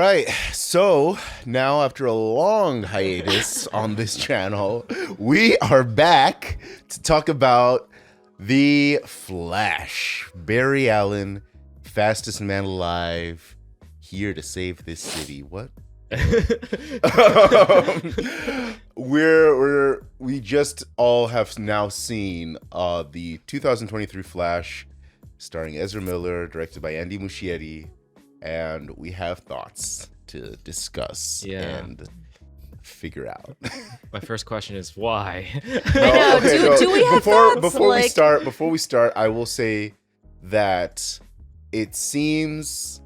right, so now after a long hiatus on this channel, we are back to talk about The Flash. Barry Allen, fastest man alive, here to save this city. What? We just all have now seen the 2023 Flash, starring Ezra Miller, directed by Andy Muschietti, and we have thoughts to discuss and figure out. My first question is why? Do we have thoughts? Before we start, I will say that it seems,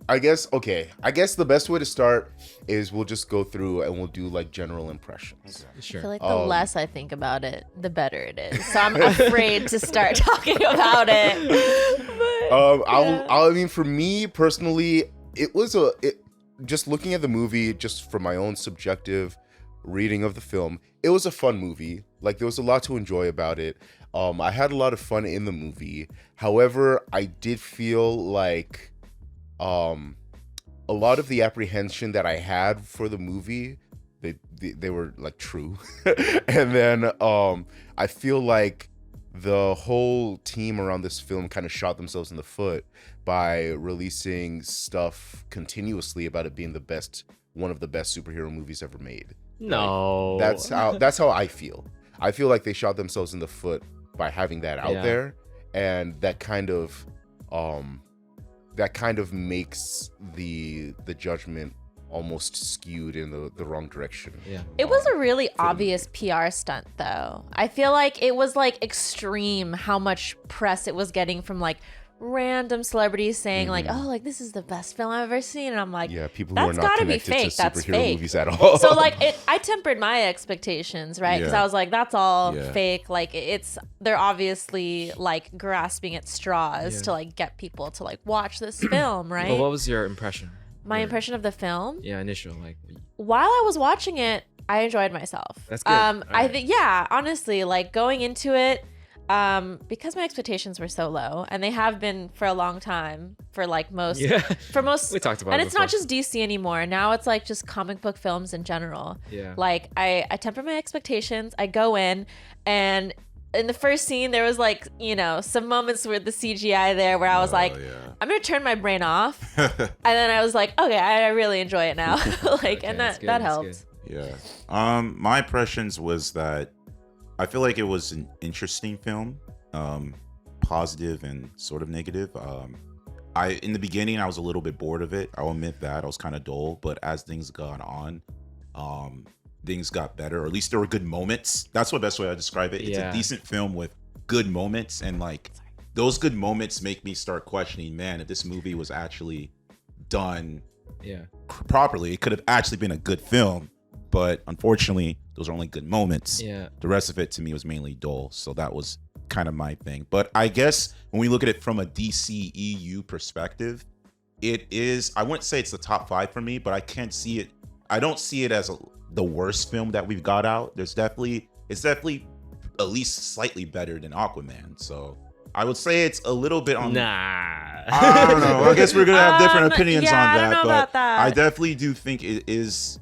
I guess the best way to start is we'll just go through and we'll do like general impressions. Sure. I feel like the less I think about it, the better it is. So I'm afraid to start talking about it. I mean, for me personally, just looking at the movie, just from my own subjective reading of the film, it was a fun movie. Like, there was a lot to enjoy about it. I had a lot of fun in the movie. However, I did feel like a lot of the apprehension that I had for the movie, they were like true. And then I feel like the whole team around this film kind of shot themselves in the foot by releasing stuff continuously about it being one of the best superhero movies ever made. No, like, that's how I feel. I feel like they shot themselves in the foot by having that out there, and that kind of makes the judgment almost skewed in the wrong direction. Yeah. It was a really obvious PR stunt, though. I feel like it was like extreme how much press it was getting from like random celebrities saying like, oh, like this is the best film I've ever seen, and I'm like, people who are not connected to superhero movies at all. So like I tempered my expectations, right? Because I was like, that's all fake. Like they're obviously like grasping at straws to like get people to like watch this film, right? Well, what was your impression? My impression of the film? Yeah, initial like. While I was watching it, I enjoyed myself. That's good. I think honestly, like going into it, because my expectations were so low, and they have been for a long time for like most we talked about and it it's before. not just DC anymore. Now it's like just comic book films in general. Yeah. Like I temper my expectations. I go in, and in the first scene there was like, some moments with the CGI there where I was like, I'm gonna turn my brain off. And then I was like, okay, I really enjoy it now. And that helped. Yeah. My impressions was that I feel like it was an interesting film, positive and sort of negative. In the beginning, I was a little bit bored of it. I'll admit that I was kind of dull, but as things got on, things got better, or at least there were good moments. That's the best way I describe it. It's a decent film with good moments, and like those good moments make me start questioning, man, if this movie was actually done properly, it could have actually been a good film. But unfortunately, those are only good moments. Yeah. The rest of it to me was mainly dull. So that was kind of my thing. But I guess when we look at it from a DCEU perspective, it is, I wouldn't say it's the top 5 for me, but I can't see it. I don't see it as the worst film that we've got out. It's definitely at least slightly better than Aquaman. So I would say it's a little bit on. Nah. I don't know. I guess we're going to have different opinions on that. I don't know about that. I definitely do think it is.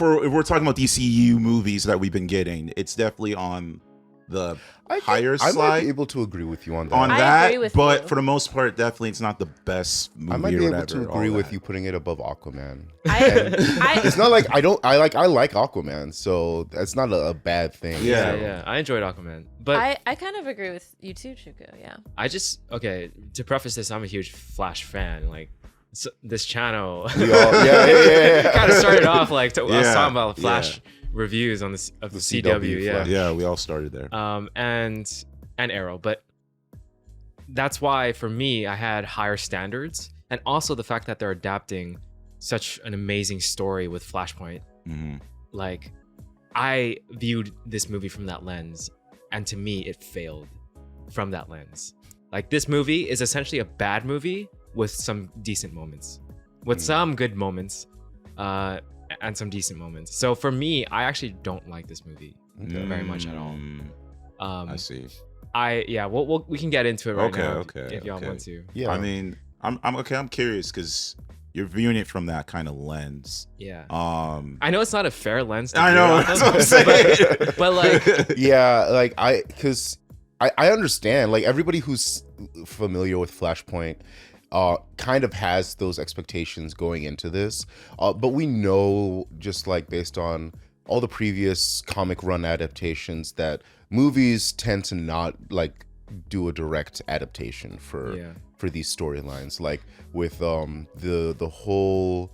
If we're talking about DCU movies that we've been getting, it's definitely on the higher side. I might be able to agree with you on that. I agree with but you. for the most part, definitely it's not the best movie. I might be or able to whatever, agree all with that. you putting it above Aquaman. It's not like I like Aquaman, so that's not a bad thing. Yeah. I enjoyed Aquaman, but I kind of agree with you too, Chuka. Yeah. I just to preface this, I'm a huge Flash fan. Like. So this channel We all, kind of started off like I was talking about Flash reviews on the CW, Yeah, we all started there. And Arrow, but that's why for me I had higher standards, and also the fact that they're adapting such an amazing story with Flashpoint. Like I viewed this movie from that lens, and to me it failed from that lens. Like this movie is essentially a bad movie with some decent moments, with some good moments, and some decent moments. So for me, I actually don't like this movie very much at all. I see. We can get into it right now Okay. if y'all want to. Yeah. I mean, I'm okay. I'm curious because you're viewing it from that kind of lens. Yeah. I know it's not a fair lens. To I know. That's what I'm saying. but like, yeah, like because I understand. Like everybody who's familiar with Flashpoint, kind of has those expectations going into this. But we know, just like based on all the previous comic run adaptations, that movies tend to not like do a direct adaptation for these storylines, like with the whole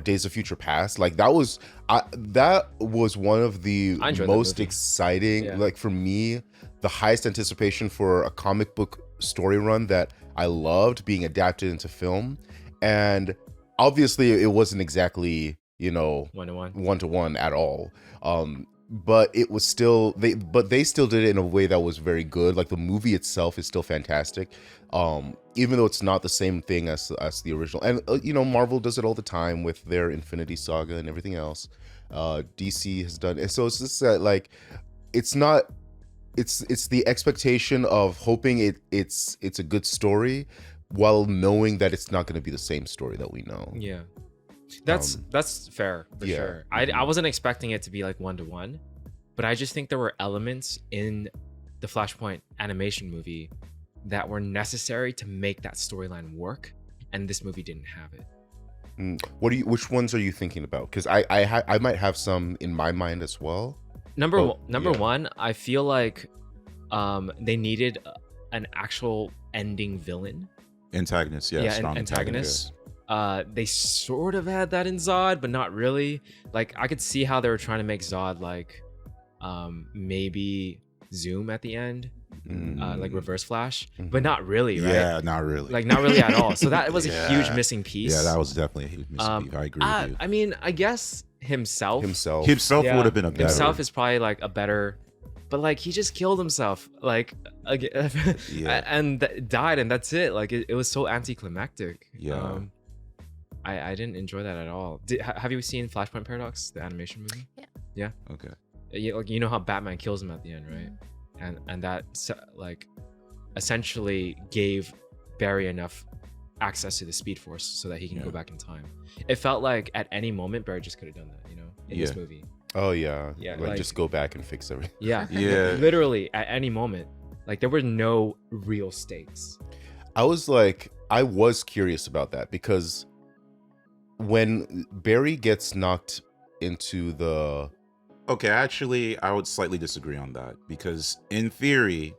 Days of Future Past. Like that was one of the most exciting, like for me, the highest anticipation for a comic book story run that I loved being adapted into film. And obviously it wasn't exactly, you know, one-to-one at all, but it was still they still did it in a way that was very good. Like the movie itself is still fantastic, even though it's not the same thing as the original. And you know, Marvel does it all the time with their Infinity Saga and everything else. DC has done it. So it's just that, like, it's not, it's the expectation of hoping it's a good story while knowing that it's not going to be the same story that we know. Yeah. That's fair for sure. I wasn't expecting it to be like 1-to-1, but I just think there were elements in the Flashpoint animation movie that were necessary to make that storyline work, and this movie didn't have it. Which ones are you thinking about? Because I might have some in my mind as well. Number one, I feel like they needed an actual ending villain. Antagonist, strong antagonist. They sort of had that in Zod, but not really. Like I could see how they were trying to make Zod like maybe Zoom at the end, like Reverse Flash, but not really, right? Yeah, not really. Like not really at all. So that was a huge missing piece. Yeah, that was definitely a huge missing piece. I agree with you. I mean, I guess himself would have been a better. Himself is probably like a better, but like he just killed himself, like and died, and that's it. Like it was so anticlimactic. Yeah. I didn't enjoy that at all. Have you seen Flashpoint Paradox, the animation movie? Yeah. Okay. You know how Batman kills him at the end, right? And that like essentially gave Barry enough access to the Speed Force so that he can go back in time. It felt like at any moment Barry just could have done that, you know, in this movie. Oh yeah. Yeah. Like just go back and fix everything. Yeah. Yeah. Literally at any moment. Like there were no real stakes. I was curious about that because when Barry gets knocked into the... Okay, actually, I would slightly disagree on that because in theory,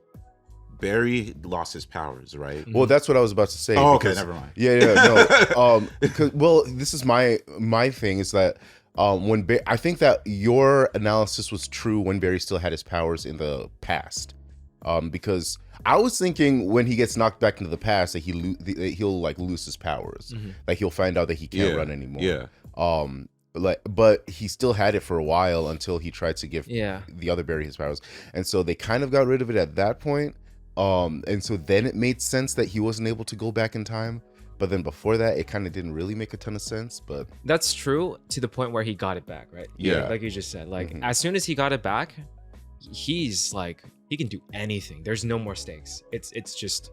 Barry lost his powers, right? Well, that's what I was about to say. Oh, okay, never mind. No. Because, well, this is my thing is that I think that your analysis was true when Barry still had his powers in the past. Because I was thinking when he gets knocked back into the past that he'll like lose his powers. Like he'll find out that he can't run anymore. Yeah. But he still had it for a while until he tried to give the other Barry his powers. And so they kind of got rid of it at that point. And so then it made sense that he wasn't able to go back in time. But then before that, it kind of didn't really make a ton of sense. But that's true to the point where he got it back, right? Yeah. Like you just said, like as soon as he got it back, he's like, he can do anything. There's no more stakes. It's just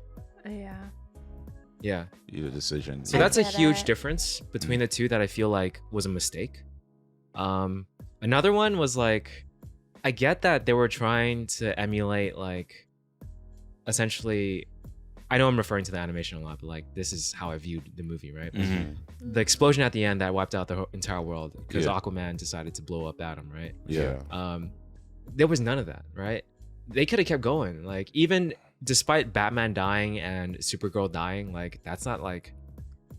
yeah. Your decision. So that's a huge difference between the two that I feel like was a mistake. Another one was like, I get that they were trying to emulate like, essentially, I know I'm referring to the animation a lot, but like this is how I viewed the movie, right? The explosion at the end that wiped out the entire world because Aquaman decided to blow up Adam, right? Yeah. There was none of that, right? They could have kept going. Like even despite Batman dying and Supergirl dying, like that's not like,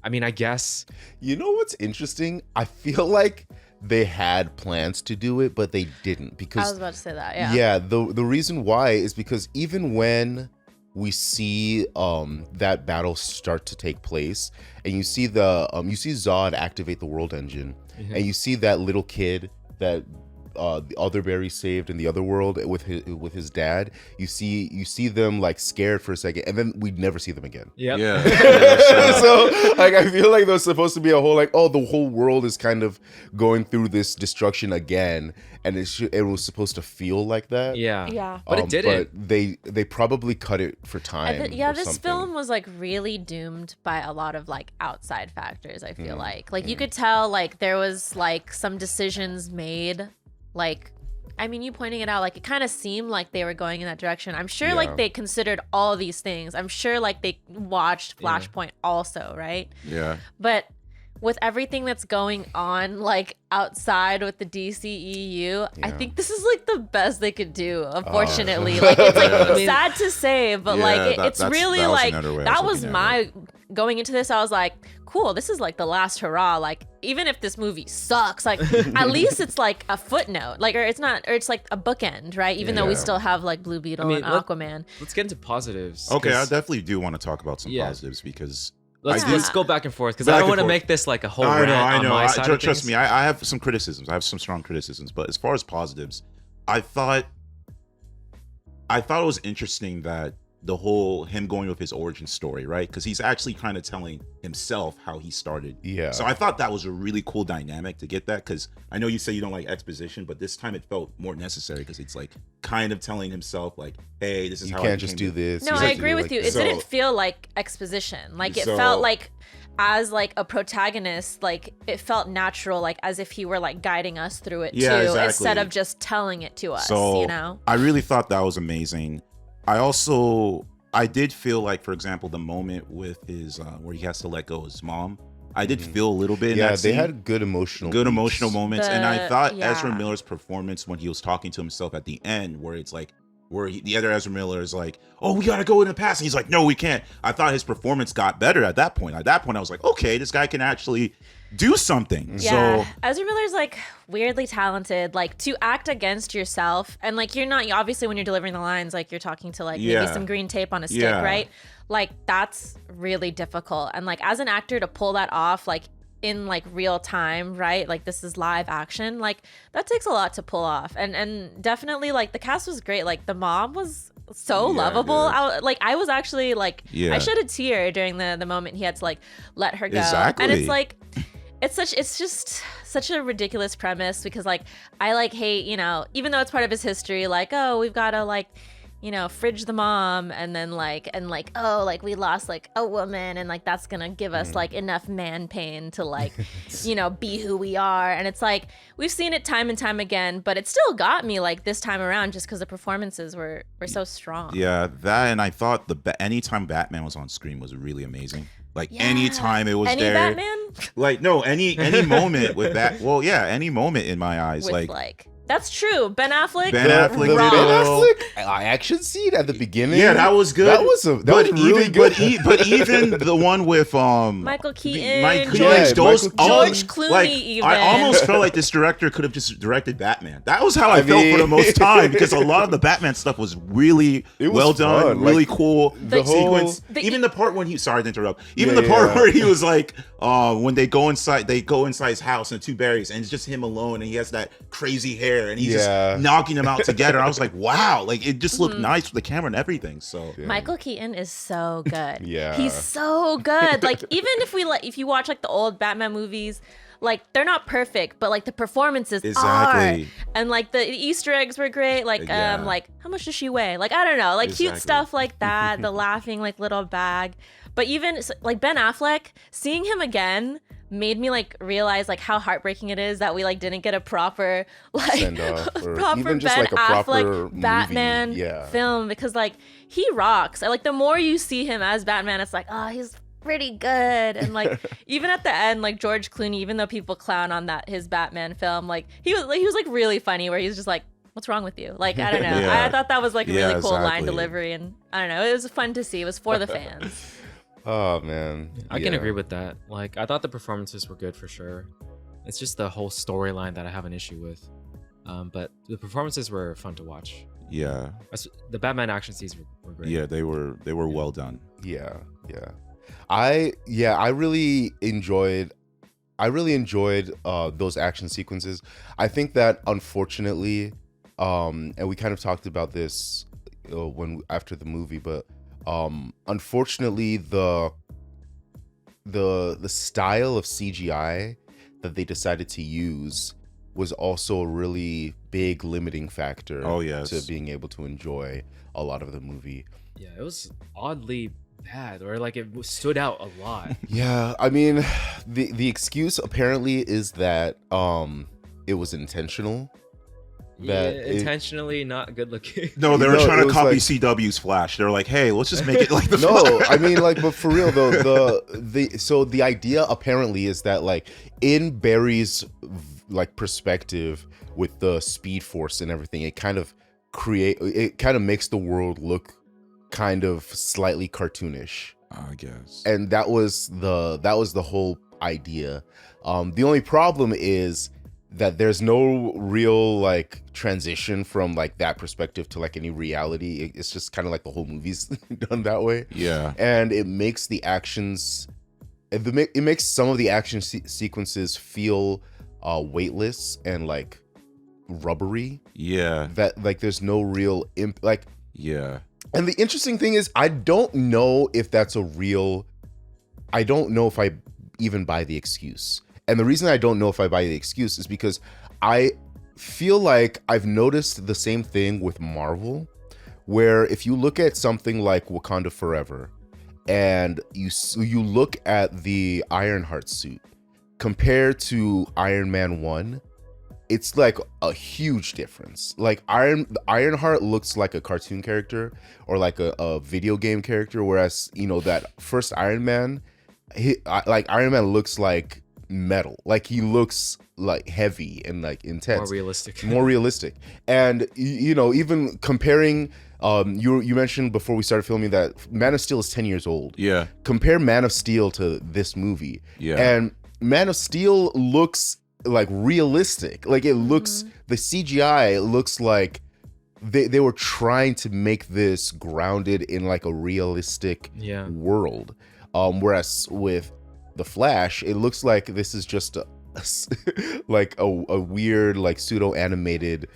I mean, I guess. You know what's interesting? I feel like they had plans to do it, but they didn't because I was about to say that. Yeah. Yeah. The reason why is because even when we see that battle start to take place, and you see Zod activate the World Engine, and you see that little kid that the other Barry saved in the other world with his dad, you see them like scared for a second, and then we never see them again. Yep. Yeah. So like I feel like there's supposed to be a whole like, oh, the whole world is kind of going through this destruction again, and it was supposed to feel like that. Yeah. Yeah. But it didn't. But they probably cut it for time. This something. film was like really doomed by a lot of like outside factors. I feel like you could tell like there was like some decisions made, like. I mean, you pointing it out, like it kind of seemed like they were going in that direction. I'm sure like they considered all these things. I'm sure like they watched Flashpoint also, right? Yeah. But with everything that's going on like outside with the DCEU, I think this is like the best they could do, unfortunately. Like it's like sad to say, but like it's really like that was my going into this. I was like, cool, this is like the last hurrah. Like even if this movie sucks, like at least it's like a footnote, like or it's like a bookend, right? Even though we still have like Blue Beetle and Aquaman. Let's get into positives. Okay, I definitely do want to talk about some positives because let's go back and forth because I don't want to make this like a whole rant on my side of Trust things. me, I have some criticisms. I have some strong criticisms, but as far as positives, I thought it was interesting that the whole him going with his origin story, right? Because he's actually kind of telling himself how he started. Yeah. So I thought that was a really cool dynamic to get that, because I know you say you don't like exposition, but this time it felt more necessary because it's like kind of telling himself like, hey, this is how I can't just do this. No, I agree with you. It didn't feel like exposition. Like it felt like as like a protagonist, like it felt natural, like as if he were like guiding us through it too, exactly. instead of just telling it to us. So you know, I really thought that was amazing. I did feel like, for example, the moment with his where he has to let go of his mom. I did feel a little bit. Yeah, in that they scene. had good emotional moments, and I thought yeah. Ezra Miller's performance when he was talking to himself at the end, where it's like, the other Ezra Miller is like, "Oh, we gotta go in the past," and he's like, "No, we can't." I thought his performance got better at that point. At that point, I was like, "Okay, this guy can actually do something." Yeah, So Ezra Miller's like weirdly talented, like to act against yourself, and like you're not obviously when you're delivering the lines, like you're talking to like maybe some green tape on a stick, right? Like that's really difficult, and like as an actor to pull that off, like in like real time, right? Like this is live action, like that takes a lot to pull off, and definitely like the cast was great. Like the mom was so lovable. I was actually like, I shed a tear during the moment he had to like let her go, and it's like. It's just such a ridiculous premise because like I like hate, you know, even though it's part of his history, like, oh, we've got to like, you know, fridge the mom and then like oh, like we lost like a woman and like that's gonna give us like enough man pain to like you know, be who we are. And it's like we've seen it time and time again, but it still got me like this time around just because the performances were so strong. Yeah, that, and I thought anytime Batman was on screen was really amazing. Like anytime it was any there, Batman? Like no, any moment with that. Well, yeah, any moment in my eyes, With like that's true. Ben Affleck. Ben Affleck action scene at the beginning. Yeah, that was good. That was really good. But even the one with Michael Keaton, George Clooney. Like, even I almost felt like this director could have just directed Batman. That was how I felt for the most time because a lot of the Batman stuff was really well done, really cool. The sequence, even the part when sorry to interrupt. Even the part where he was like, when they go inside his house and two berries, and it's just him alone, and he has that crazy hair. And he's just knocking them out together. I was like, wow, like it just looked nice with the camera and everything. So Michael Keaton is so good. Yeah, he's so good. Like even if you watch like the old Batman movies, like they're not perfect, but like the performances are, and like the Easter eggs were great. Like like how much does she weigh? Like I don't know, like cute stuff like that. The laughing like little bag. But even like Ben Affleck, seeing him again made me like realize like how heartbreaking it is that we like didn't get a proper like send off or proper even just Ben like a Affleck proper Batman film, because like he rocks. Like the more you see him as Batman, it's like, oh, he's pretty good. And like even at the end, like George Clooney, even though people clown on his Batman film, like he was like really funny where he's just like, what's wrong with you? Like I don't know. I thought that was like a really cool line delivery, and I don't know, it was fun to see. It was for the fans. Oh man, I can agree with that. Like I thought the performances were good for sure. It's just the whole storyline that I have an issue with. But the performances were fun to watch. Yeah, the Batman action scenes were great. Yeah, they were well done. I really enjoyed. I really enjoyed those action sequences. I think that unfortunately, and we kind of talked about this after the movie, but unfortunately the style of CGI that they decided to use was also a really big limiting factor to being able to enjoy a lot of the movie. Yeah, it was oddly bad, or like it stood out a lot. Yeah, I mean, the excuse apparently is that it was intentional. Intentionally not good looking. No, they were trying to copy CW's Flash. They're like, hey, let's just make it like the Flash. No, I mean, like, but for real though, the idea apparently is that, like, in Barry's like perspective with the Speed Force and everything, it kind of makes the world look kind of slightly cartoonish, I guess. And that was the whole idea. The only problem is that there's no real like transition from like that perspective to like any reality. It's just kind of like the whole movie's done that way. Yeah. And it makes the actions, it makes some of the action sequences feel weightless and like rubbery. Yeah. That like there's no real like. Yeah. And the interesting thing is, I don't know if I don't know if I even buy the excuse. And the reason I don't know if I buy the excuse is because I feel like I've noticed the same thing with Marvel, where if you look at something like Wakanda Forever and you look at the Ironheart suit compared to Iron Man 1, it's like a huge difference. Like Ironheart looks like a cartoon character or like a video game character, whereas, you know, that first Iron Man, Iron Man looks like metal. Like he looks like heavy and like intense, more realistic. And you know, even comparing, you mentioned before we started filming that Man of Steel is 10 years old. Yeah. Compare Man of Steel to this movie. Yeah. And Man of Steel looks like realistic. Like it looks, the CGI looks like they were trying to make this grounded in like a realistic world. Whereas with The Flash, it looks like this is just like a weird, like pseudo animated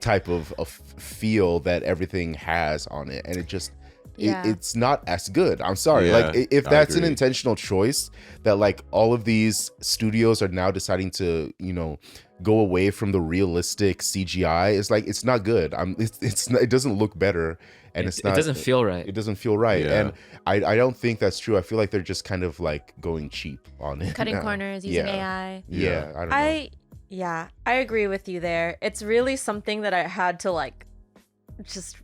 type of feel that everything has on it, and it just it's not as good. I'm sorry. Like if that's an intentional choice, that like all of these studios are now deciding to, you know, go away from the realistic CGI, it's like it's not good. It doesn't look better, and it doesn't feel right. It doesn't feel right, and I don't think that's true. I feel like they're just kind of like going cheap on it, cutting corners, using AI. Yeah, I don't know. Yeah, I agree with you there. It's really something that I had to like just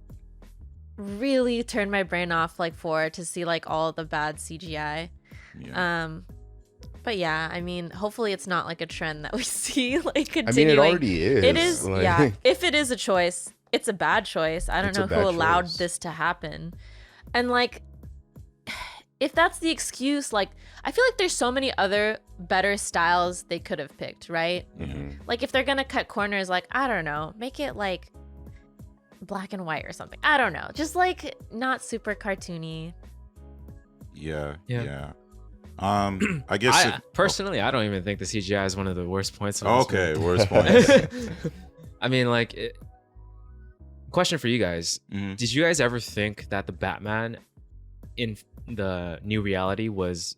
really turn my brain off like for to see like all the bad CGI. But yeah, I mean, hopefully it's not like a trend that we see like continuing. I mean, it already is. It is, like... yeah. If it is a choice, it's a bad choice. I don't know who allowed this to happen. And like, if that's the excuse, like, I feel like there's so many other better styles they could have picked, right? Mm-hmm. Like if they're gonna cut corners, like, I don't know, make it like black and white or something. I don't know, just like not super cartoony. Yeah. I guess personally, I don't even think the CGI is one of the worst points. Worst points. I mean, like, question for you guys: did you guys ever think that the Batman in the new reality was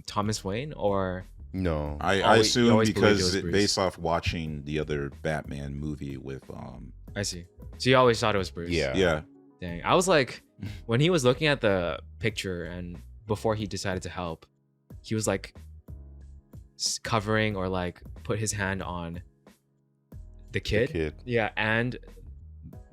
Thomas Wayne, or no? I assume because based off watching the other Batman movie with I see. So you always thought it was Bruce. Yeah. Dang, I was like, when he was looking at the picture and before he decided to help, he was like covering or like put his hand on the kid. Yeah, and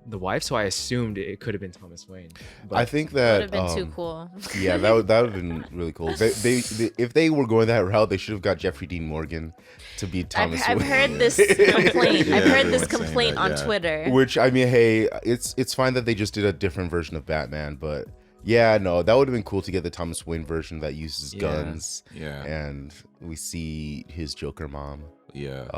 the wife. So I assumed it could have been Thomas Wayne. But I think that would have been too cool. Yeah, that would have been really cool. They if they were going that route, they should have got Jeffrey Dean Morgan to be Thomas Wayne. I've heard this complaint. I've heard this complaint on Twitter. Which, I mean, hey, it's fine that they just did a different version of Batman, but yeah, no, that would have been cool to get the Thomas Wayne version that uses guns. Yeah. And we see his Joker mom. Yeah.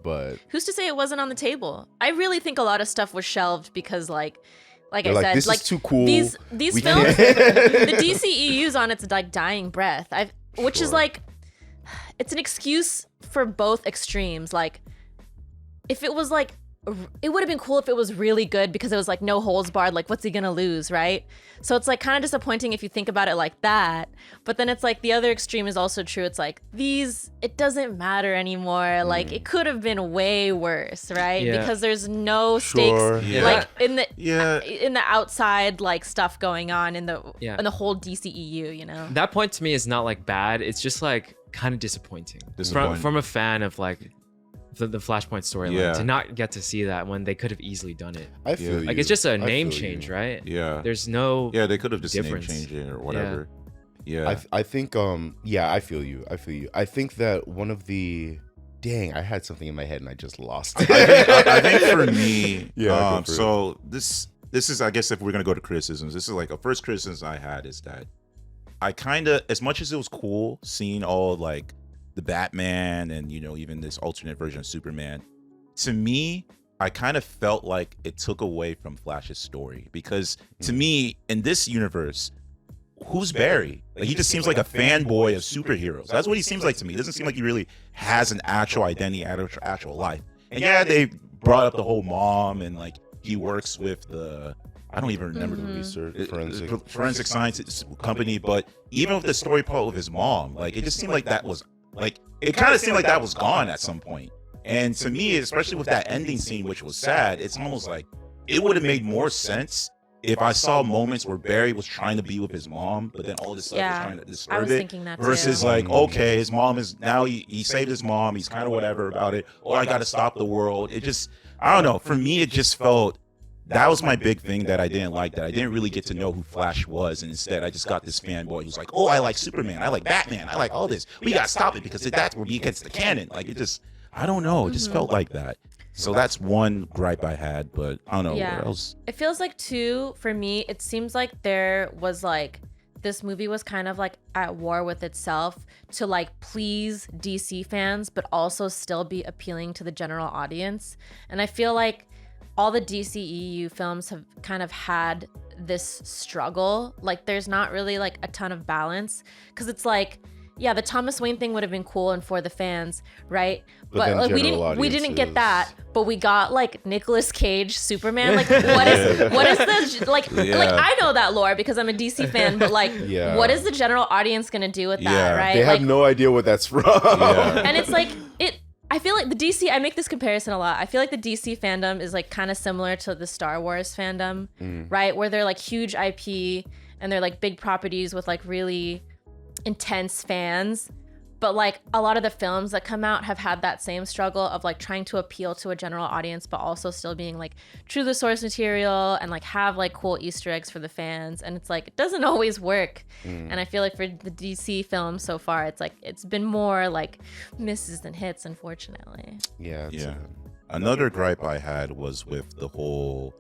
But who's to say it wasn't on the table? I really think a lot of stuff was shelved because like I said, this like is too cool. These films, the DCEU's on its like dying breath. Which is like, it's an excuse for both extremes. Like, if it was like, it would have been cool if it was really good because it was like no holds barred. Like, what's he gonna lose, right? So it's like kind of disappointing if you think about it like that. But then it's like the other extreme is also true. It's like it doesn't matter anymore. Like, it could have been way worse, right? Yeah. Because there's no Sure. stakes, Yeah. like in Yeah. the outside like stuff going on in the Yeah. in the whole DCEU, you know. That point to me is not like bad. It's just like kind of disappointing. Disappointing. From a fan of like the Flashpoint storyline Yeah. to not get to see that when they could have easily done it. I feel you. Like, it's just a I name feel change, you. right? Yeah. There's no Yeah, they could have just difference. name changed it or whatever. Yeah. I think yeah, I feel you. I think that one of the I had something in my head and I just lost it. I think for me, Yeah, go for so this is, I guess, if we're gonna go to criticisms, this is like a first criticism I had is that I kind of, as much as it was cool seeing all like the Batman and even this alternate version of Superman, to me, I kind of felt like it took away from Flash's story because to me, in this universe, who's Barry? Like, he just seems like a fanboy of superheroes. That's what he seems like to me. It doesn't seem like he really has an actual identity, actual life. And yeah, they brought up the whole mom and like he works with I don't even remember the research forensic science company, but even with the story part with his mom, like it just seemed like that was like, it kind of seemed like that was gone at some point. And to me, especially with that ending scene, which was sad, it's almost like it would have made more sense if I saw moments where Barry was trying to be with his mom, but then all this stuff was trying to I disturb was it. thinking that Versus too. like, okay, his mom is now he saved his mom. He's kind of whatever about it. Or I got to stop the world. It just, I don't know. For me, it just felt, that was my big thing that I didn't like, that I didn't really get to know who Flash was. And instead, I just got this fanboy who's like, oh, I like Superman. I like Batman. I like all this. We got to stop it because that's where he gets the canon. Like, it just, I don't know. It just felt like that. So that's one gripe I had, but I don't know Yeah. what else. It feels like too, for me, it seems like there was like, this movie was kind of like at war with itself to like please DC fans, but also still be appealing to the general audience. And I feel like all the DCEU films have kind of had this struggle. Like, there's not really like a ton of balance because it's like, yeah, the Thomas Wayne thing would have been cool and for the fans, right? But then like, we general didn't get audiences- that, but we got like Nicolas Cage Superman. Like, what is the like? Yeah. Like, I know that lore because I'm a DC fan, but like, Yeah. what is the general audience gonna do with that, Yeah. right? They have Like, no idea what that's from. Yeah. and it's like I feel like the DC, I make this comparison a lot. I feel like the DC fandom is like kind of similar to the Star Wars fandom, right? Where they're like huge IP and they're like big properties with like really intense fans. But like a lot of the films that come out have had that same struggle of like trying to appeal to a general audience, but also still being like true to the source material and like have like cool Easter eggs for the fans. And it's like, it doesn't always work. And I feel like for the DC films so far, it's like, it's been more like misses than hits, unfortunately. Yeah. Yeah. Another gripe I had was with the whole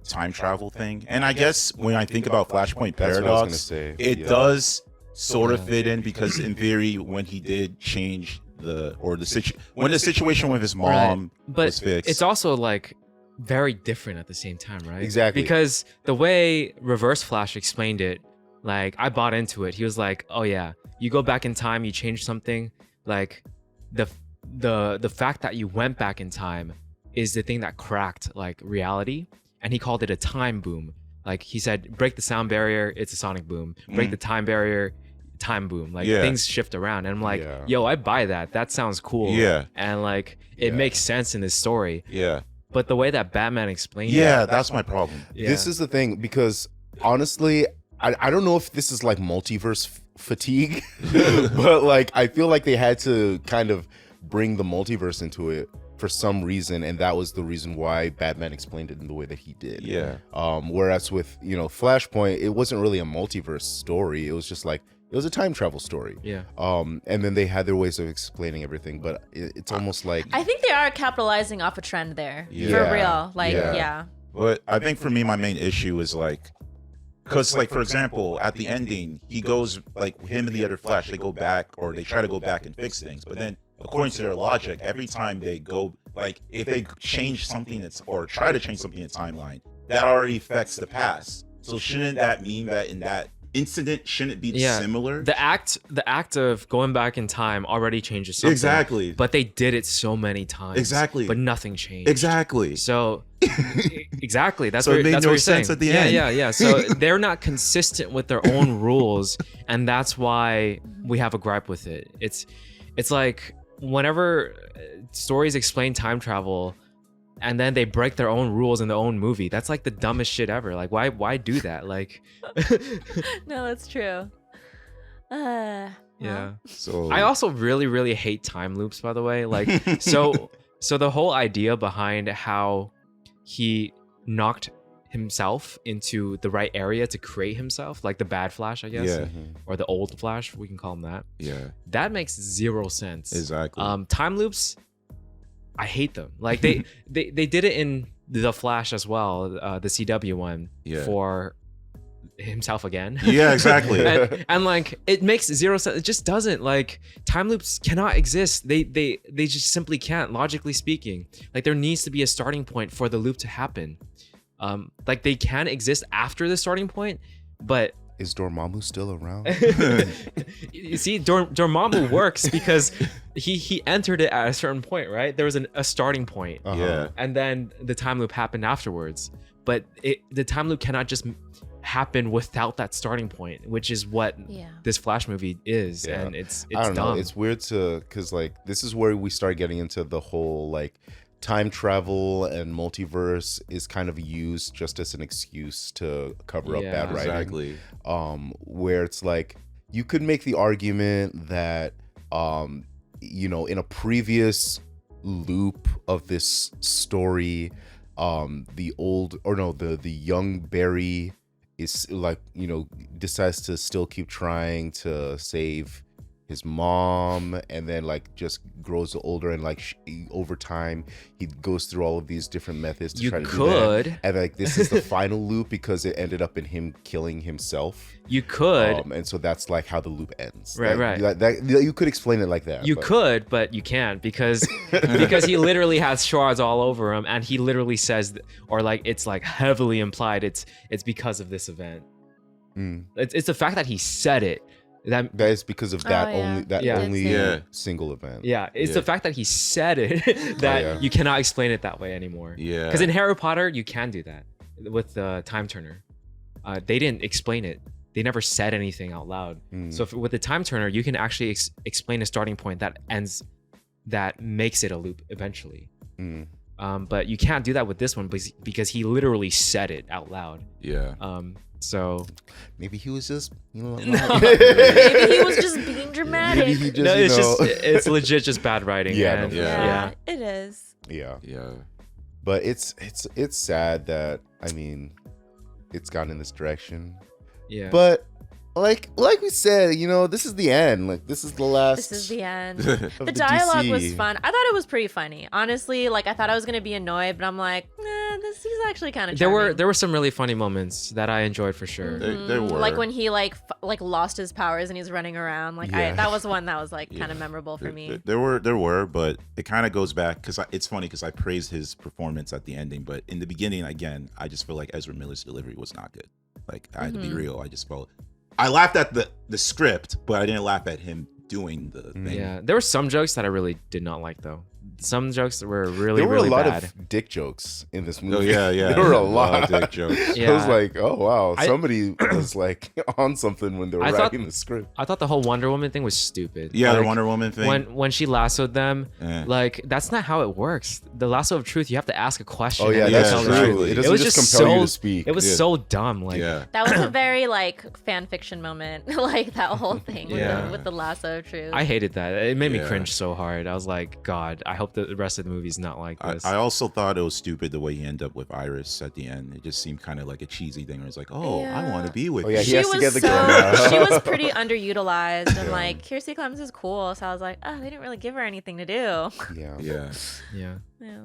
time travel thing. And I guess when I think about Flashpoint That's what I was gonna Paradox, say. it Yeah. does sort of fit in because in theory, when he did change when the situation with his mom But was fixed. it's also like very different at the same time, right? Exactly. Because the way Reverse Flash explained it, like, I bought into it. He was like, "Oh yeah, you go back in time, you change something. Like, the fact that you went back in time is the thing that cracked like reality." And he called it a time boom. Like, he said, break the sound barrier, it's a sonic boom. Break the time barrier, time boom. Like, Yeah. things shift around. And I'm like, Yeah. yo, I buy that. That sounds cool. Yeah. And like, it Yeah. makes sense in this story. yeah. But the way that Batman explained Yeah, it, that's my problem. This is the thing, because honestly, I don't know if this is like multiverse fatigue, but like I feel like they had to kind of bring the multiverse into it for some reason, and that was the reason why Batman explained it in the way that he did. Yeah. Whereas with Flashpoint, it wasn't really a multiverse story. It was just like, it was a time travel story. Yeah. And then they had their ways of explaining everything, but it's almost like I think they are capitalizing off a trend there. Yeah. For real. Like, Yeah. yeah. But I think for me, my main issue is like, because like, for example, at the ending, he goes, like, him and the other Flash, they go back, or they try to go back and fix things. But then, according to their logic, every time they go, like, if they change something or try to change something in the timeline, that already affects the past. So shouldn't that mean that in that incident shouldn't be Yeah. similar. The act of going back in time already changes something. Exactly. But they did it so many times. Exactly. But nothing changed. Exactly. So exactly. That's So it what made that's no what you're sense saying. at the yeah, end. Yeah. So they're not consistent with their own rules, and that's why we have a gripe with it. It's like whenever stories explain time travel and then they break their own rules in their own movie, that's like the dumbest shit ever. Like why do that? Like No, that's true. yeah. So I also really, really hate time loops, by the way. Like, so the whole idea behind how he knocked himself into the right area to create himself, like the bad Flash, I guess, Yeah. or the old Flash, we can call him that. Yeah. That makes zero sense. Exactly. Time loops, I hate them. Like they did it in the Flash as well, the CW one, Yeah. for himself again. Yeah, exactly. and like it makes zero sense. It just doesn't. Like time loops cannot exist. They just simply can't, logically speaking. Like there needs to be a starting point for the loop to happen. Like they can exist after the starting point, but Is Dormammu still around? you see, Dormammu works because he entered it at a certain point, right? There was a starting point, Yeah. and then the time loop happened afterwards. But the time loop cannot just happen without that starting point, which is what this Flash movie is. Yeah. And it's I don't dumb. know. It's weird because like this is where we start getting into the whole like time travel and multiverse is kind of used just as an excuse to cover up bad writing. Exactly. Where it's like you could make the argument that in a previous loop of this story, the young Barry is like, decides to still keep trying to save his mom, and then like just grows older, and like over time he goes through all of these different methods to try to do that. And like this is the final loop because it ended up in him killing himself. You could, and so that's like how the loop ends. Right. That you could explain it like that. You could, but you can't because he literally has shards all over him, and he literally says, or like it's like heavily implied, it's because of this event. It's the fact that he said it. That is because of that only single event. Yeah, it's the fact that he said it that you cannot explain it that way anymore. Yeah. Because in Harry Potter, you can do that with the Time Turner. They didn't explain it. They never said anything out loud. So with the Time Turner, you can actually explain a starting point that makes it a loop eventually. But you can't do that with this one because he literally said it out loud. Yeah. So maybe he was just, maybe he was just being dramatic. Maybe he just, it's legit just bad writing. Yeah, it is. Yeah. Yeah. But it's sad that it's gone in this direction. Yeah. But like we said, this is the end. Like this is the last. This is the end. The dialogue was fun. I thought it was pretty funny. Honestly, like I thought I was gonna be annoyed, but I'm like, this is actually kind of. There were some really funny moments that I enjoyed for sure. There were, like when he like lost his powers and he's running around. Like that was one that was like kind of memorable for me. There were, but it kind of goes back because it's funny because I praised his performance at the ending, but in the beginning, again, I just feel like Ezra Miller's delivery was not good. Like I had to be real. I just felt. I laughed at the script, but I didn't laugh at him doing the thing. Yeah, there were some jokes that I really did not like though. Some jokes were really, there were really a lot bad. of dick jokes in this movie. Oh yeah. There were a lot of dick jokes. Yeah. I was like, oh wow, somebody was like on something when they were writing the script. I thought the whole Wonder Woman thing was stupid. Yeah, like, the Wonder Woman thing. When she lassoed them, like that's not how it works. The lasso of truth, you have to ask a question. Oh yeah, and that's tell the true. truth. It doesn't just compel you to speak. It was so dumb. Like that was a very like fan fiction moment. Like that whole thing with the lasso of truth. I hated that. It made me cringe so hard. I was like, God, I hope the rest of the movie's not like this. I also thought it was stupid the way he ended up with Iris at the end. It just seemed kind of like a cheesy thing where it's like, I want to be with you. Yeah, he has to get the girl now. She was pretty underutilized, and like Kiersey Clemens is cool, so I was like, oh, they didn't really give her anything to do. Yeah.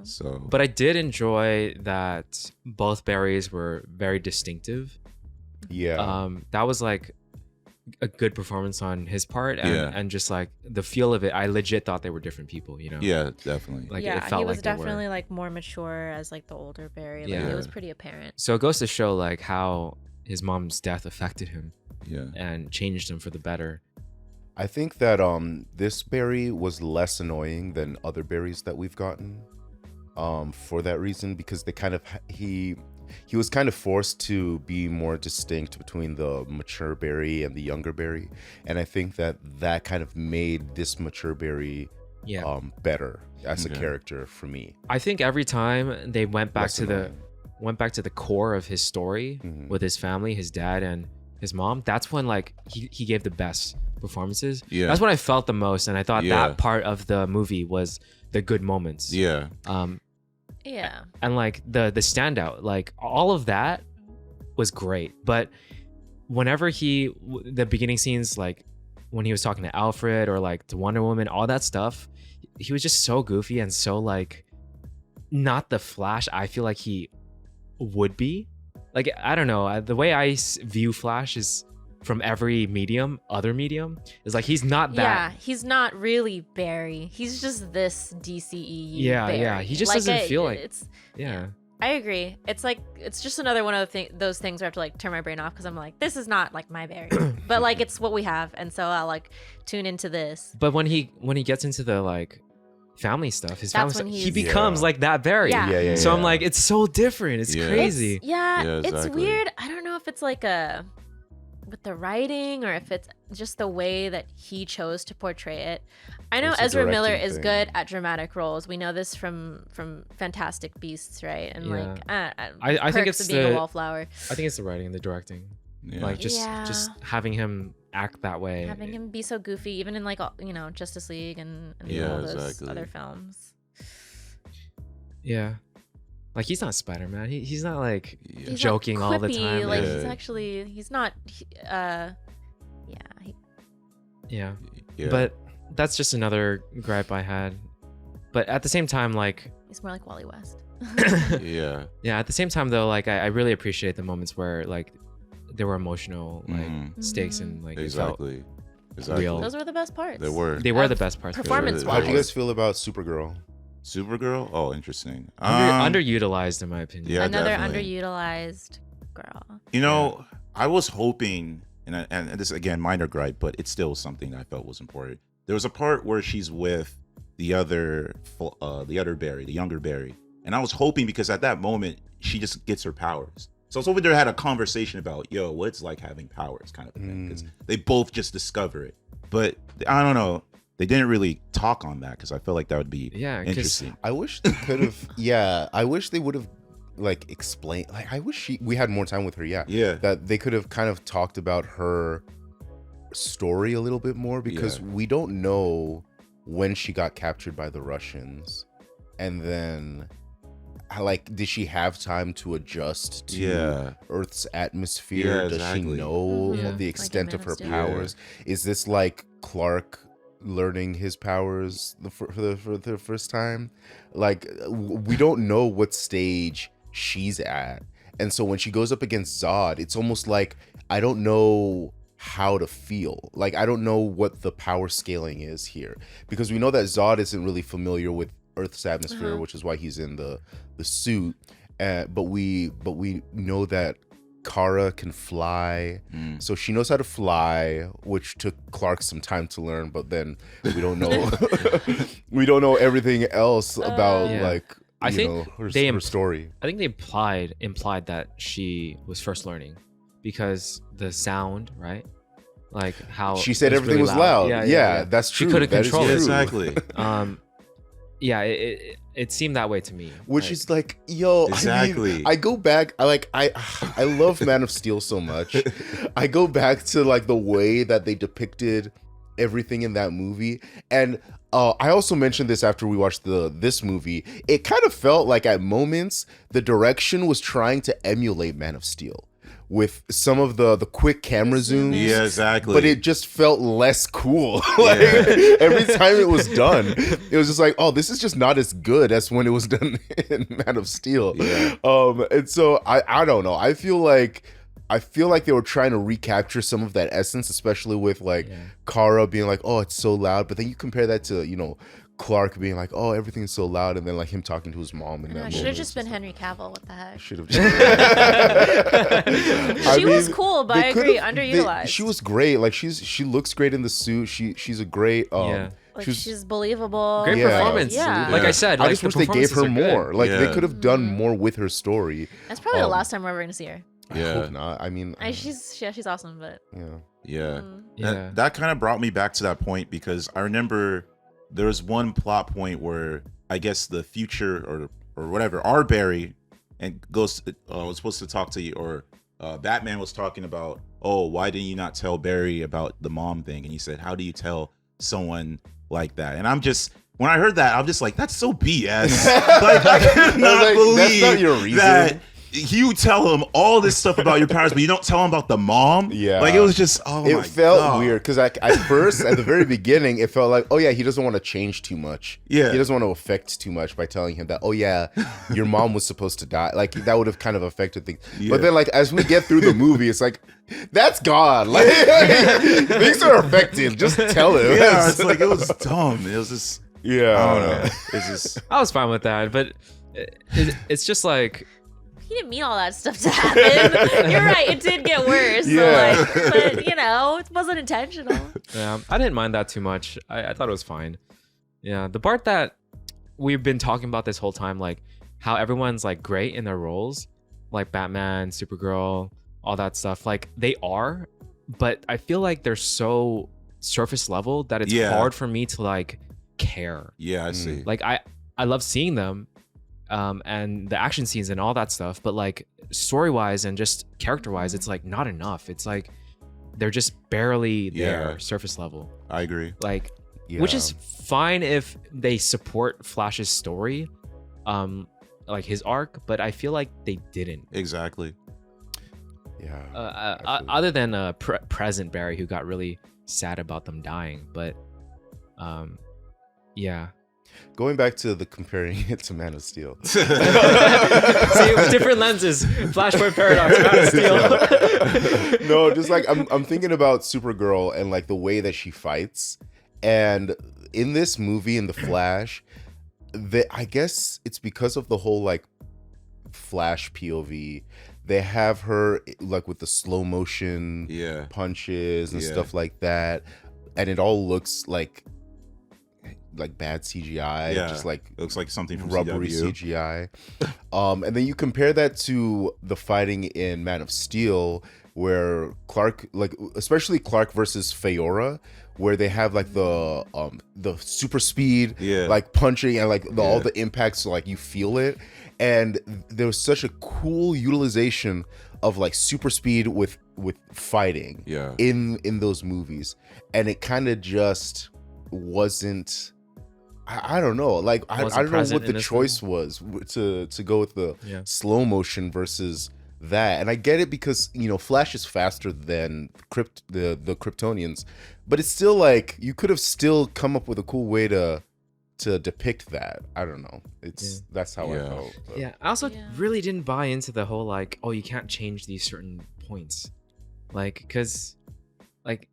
So, but I did enjoy that both Barrys were very distinctive. Yeah. That was like a good performance on his part, and just like the feel of it, I legit thought they were different people, Yeah, definitely. Like yeah, it felt he was like definitely like more mature as like the older Barry. Like it was pretty apparent. So it goes to show like how his mom's death affected him. and changed him for the better. I think that this Barry was less annoying than other Barrys that we've gotten. For that reason, because they kind of he was kind of forced to be more distinct between the mature Barry and the younger Barry, and I think that kind of made this mature Barry better as a character for me. I think every time they went back to the core of his story with his family, his dad and his mom, that's when like he gave the best performances. That's when I felt the most, and I thought that part of the movie was the good moments. And like the standout, like all of that was great. But whenever the beginning scenes, like when he was talking to Alfred or like to Wonder Woman, all that stuff, he was just so goofy and so like not the Flash I feel like he would be. Like, I don't know, the way I view Flash is from every other medium, is like he's not that. Yeah, he's not really Barry. He's just this DCEU Barry. Yeah, he just doesn't feel like it's. Yeah, I agree. It's like it's just another one of those things where I have to like turn my brain off because I'm like, this is not like my Barry, but like it's what we have, and so I'll like tune into this. But when he gets into the like family stuff, he becomes like that Barry. So I'm like, it's so different. It's crazy. Exactly. It's weird. I don't know if it's like with the writing or if it's just the way that he chose to portray it. I know Ezra Miller is good at dramatic roles. We know this from Fantastic Beasts, right? And like I think it's being a wallflower. I think it's the writing and the directing. Like just having him act that way, having him be so goofy, even in like Justice League and all those other films. Like he's not Spider-Man. He's not like joking all the time. Like he's not. But that's just another gripe I had. But at the same time, like he's more like Wally West. At the same time, though, like I really appreciate the moments where like there were emotional like stakes and like it felt real. Those were the best parts. They were the best parts. Performance-wise. How do you guys feel about Supergirl? Oh, interesting. Underutilized in my opinion. Yeah, another underutilized girl. You know, I was hoping, and this again minor gripe, but it's still something I felt was important. There was a part where she's with the other Barry, the younger Barry, and I was hoping because at that moment she just gets her powers. So I was hoping they had a conversation about, what it's like having powers, kind of thing, because they both just discover it. But I don't know. They didn't really talk on that because I felt like that would be interesting. I wish they could have. I wish they would have like explained. Like, I wish we had more time with her. That they could have kind of talked about her story a little bit more because we don't know when she got captured by the Russians, and then like, did she have time to adjust to Earth's atmosphere? Does she know the extent of her powers? Is this like Clark learning his powers for the first time? Like, we don't know what stage she's at, and so when she goes up against Zod, it's almost like I don't know how to feel. Like, I don't know what the power scaling is here, because we know that Zod isn't really familiar with Earth's atmosphere, which is why he's in the suit, but we know that Kara can fly, so she knows how to fly, which took Clark some time to learn. But then we don't know, we don't know everything else about like her story. I think they implied that she was first learning because the sound, right? Like how she said everything was loud. Yeah, that's true. She couldn't control it. Exactly. It seemed that way to me. Which is like, exactly. I mean, I go back. I love Man of Steel so much. I go back to like the way that they depicted everything in that movie, and I also mentioned this after we watched this movie. It kind of felt like at moments the direction was trying to emulate Man of Steel, with some of the quick camera zooms. Yeah, exactly. But it just felt less cool. Like every time it was done, it was just like, oh, this is just not as good as when it was done in Man of Steel. And so I don't know. I feel like I feel like they were trying to recapture some of that essence, especially with like Kara being like, "Oh, it's so loud," but then you compare that to Clark being like, "Oh, everything's so loud," and then like him talking to his mom. And that should have just been Henry Cavill. What the heck? Should have. She was cool, but I agree, underutilized. She was great. Like she looks great in the suit. She's a great. She's believable. Great performance. Yeah. Like I said, I just wish they gave her more. Like they could have done Mm-hmm. more with her story. That's probably the last time we're ever gonna see her. I hope not. I mean, she's awesome, but That kind of brought me back to that point because I remember there was one plot point where I guess the future or whatever, our Barry and was supposed to talk to you, or Batman was talking about, oh, why didn't you not tell Barry about the mom thing? And he said, how do you tell someone like that? And when I heard that, I'm just like, that's so BS. Like, I could not believe that's not your reason. that you tell him all this stuff about your parents, but you don't tell him about the mom. Yeah, like it was just it felt weird because at first, at the very beginning, it felt like, oh yeah, he doesn't want to change too much. Yeah, he doesn't want to affect too much by telling him that, oh yeah, your mom was supposed to die. Like that would have kind of affected things. Yeah. But then like as we get through the movie, it's like that's gone. Like things are affected. Just tell him. Yeah, it's like it was dumb. It was just I don't know. It's just I was fine with that, but it's just like. He didn't mean all that stuff to happen. You're right, it did get worse. Yeah. So but it wasn't intentional. Yeah, I didn't mind that too much. I thought it was fine. Yeah, the part that we've been talking about this whole time, like how everyone's like great in their roles, like Batman, Supergirl, all that stuff. Like they are, but I feel like they're so surface level that it's hard for me to like care. Yeah, I see. Like I love seeing them. And the action scenes and all that stuff, but like story-wise and just character-wise, it's like not enough. It's like they're just barely there, surface level. I agree. Like, which is fine if they support Flash's story, like his arc, but I feel like they didn't. Exactly. Yeah. Other than present Barry, who got really sad about them dying, but yeah. Going back to the comparing it to Man of Steel. See, different lenses. Flashpoint Paradox, Man of Steel. No, just like I'm thinking about Supergirl and like the way that she fights. And in this movie, in The Flash, I guess it's because of the whole like Flash POV. They have her like with the slow motion punches and stuff like that. And it all looks like bad CGI, just like it looks like something from rubbery CW. CGI. And then you compare that to the fighting in Man of Steel, where Clark, like especially Clark versus Feora, where they have like the super speed, like punching and like all the impacts, so like you feel it. And there was such a cool utilization of like super speed with fighting in those movies, and it kind of just wasn't. I don't know. Like I don't know what the choice was to go with the slow motion versus that. And I get it because Flash is faster than the Kryptonians, but it's still like you could have still come up with a cool way to depict that. I don't know. That's how I felt. But. Yeah. I also really didn't buy into the whole like, oh, you can't change these certain points, like because like.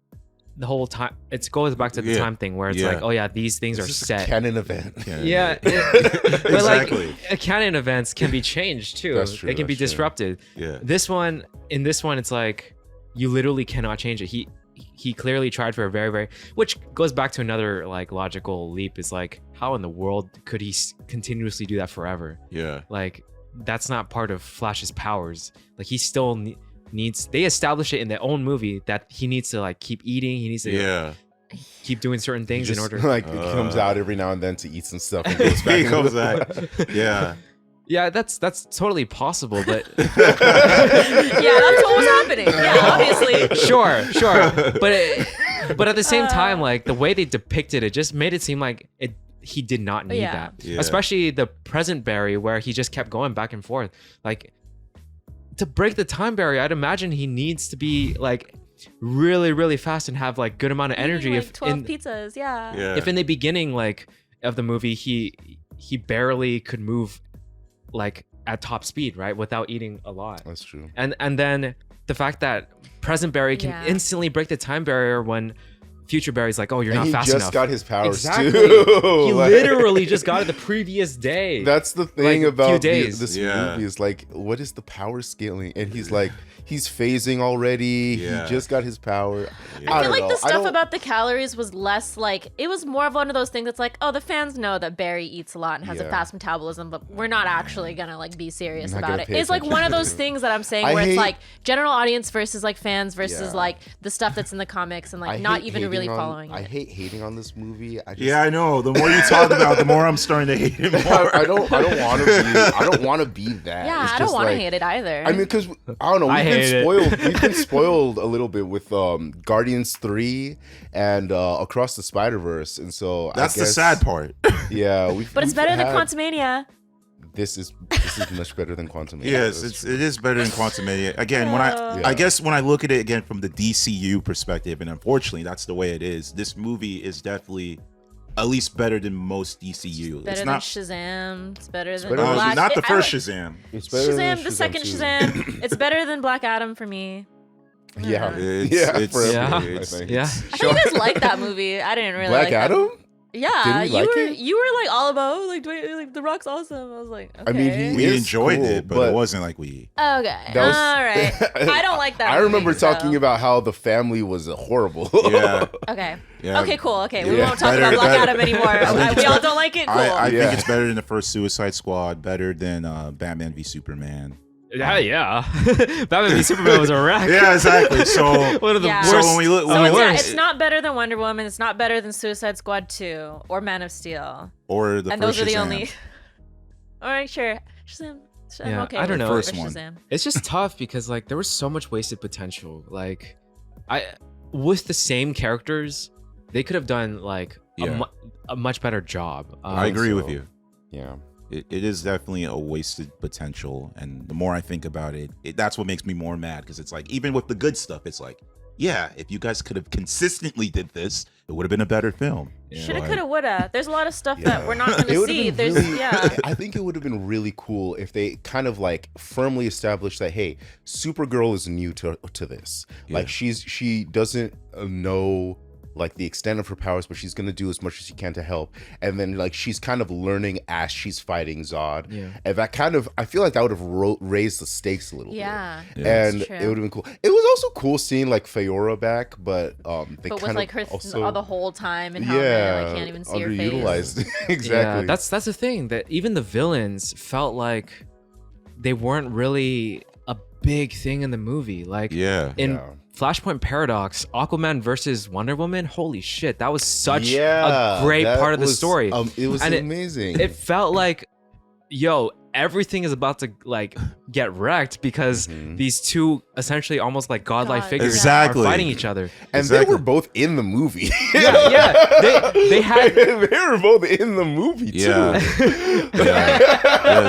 The whole time it goes back to the time thing where it's like, oh yeah, these things are set. A canon event. But like canon events can be changed too. That's true, they can be disrupted. Yeah. In this one, it's like you literally cannot change it. He clearly tried for a very, very, which goes back to another like logical leap. Is like, how in the world could he continuously do that forever? Yeah. Like that's not part of Flash's powers. Like he still they establish it in their own movie that he needs to like keep eating, he needs to keep doing certain things in order like he comes out every now and then to eat some stuff and goes back. He comes back. Yeah, that's totally possible, but that's what was happening. Yeah, obviously. Sure. But at the same time, like the way they depicted it just made it seem like he did not need that. Yeah. Especially the present Barry where he just kept going back and forth. Like to break the time barrier, I'd imagine he needs to be like really, really fast and have like good amount of energy. Like if 12 pizzas, if in the beginning like of the movie he barely could move like at top speed, right, without eating a lot. That's true. And then the fact that present Barry can instantly break the time barrier when future Barry's like, oh, you're not fast enough. He just got his powers exactly. too. He literally just got it the previous day. That's the thing like, about this movie is like, what is the power scaling? And he's like, he's phasing already. Yeah. He just got his power. I feel like the stuff about the calories was less like, it was more of one of those things that's like, oh, the fans know that Barry eats a lot and has a fast metabolism, but we're not actually gonna like be serious about it. It's like one of those things that I'm saying where it's like general audience versus like fans versus like the stuff that's in the comics and like not even really following it. I hate hating on this movie. I know. The more you talk about, the more I'm starting to hate it more. I don't want to be that. Yeah, I don't want to hate it either. I mean, because I don't know. We've been spoiled a little bit with Guardians 3 and Across the Spider-Verse, and so that's the sad part. Yeah, but it's better than Quantumania. This is much better than Quantumania. Yes, it is better than Quantumania. Again, I guess when I look at it again from the DCU perspective, and unfortunately that's the way it is, this movie is definitely at least better than most DCU. It's not Shazam. It's better than Black. Not the first Shazam. It's better than Shazam, the second Shazam. It's better than Black Adam for me. Yeah, it's I think you guys like that movie. I didn't really Black like Adam. That. Yeah, you were like all about like The Rock's awesome. I was like, okay. I mean, we enjoyed it, but it wasn't like we. Okay, all right. I don't like that. I remember talking about how the family was horrible. Yeah. Okay. Yeah. Okay. Cool. Okay. We won't talk about Black Adam anymore. We all don't like it. Cool. I think it's better than the first Suicide Squad. Better than Batman v Superman. Yeah. Batman v Superman was a wreck. Yeah, exactly. So one of the worst. So when we look, it's not better than Wonder Woman. It's not better than Suicide Squad 2 or Man of Steel. Or the and first those are the Shazam. only. All right, sure. Shazam. Yeah, okay I don't know. First one. Shazam. It's just tough because like there was so much wasted potential. Like, with the same characters, they could have done like a much better job. I agree with you. Yeah. It is definitely a wasted potential, and the more I think about it, that's what makes me more mad, because it's like, even with the good stuff, it's like, yeah, if you guys could have consistently did this, it would have been a better film. Shoulda, coulda, woulda. There's a lot of stuff that we're not going to see. I think it would have been really cool if they kind of like firmly established that, hey, Supergirl is new to this. Yeah. Like she doesn't know like the extent of her powers, but she's gonna do as much as she can to help, and then like she's kind of learning as she's fighting Zod, and that kind of, I feel like that would have raised the stakes a little bit, and it would have been cool. It was also cool seeing like Feora back, but they but kind with like her also, the whole time and how I can't even see her face. Underutilized. Exactly. Yeah, that's the thing, that even the villains felt like they weren't really a big thing in the movie. Like in Flashpoint Paradox, Aquaman versus Wonder Woman, holy shit, that was such a great part of the story. It was amazing. It felt like, yo, everything is about to like get wrecked because these two essentially almost like godlike figures are fighting each other, and they were both in the movie. They had they were both in the movie too. Yeah,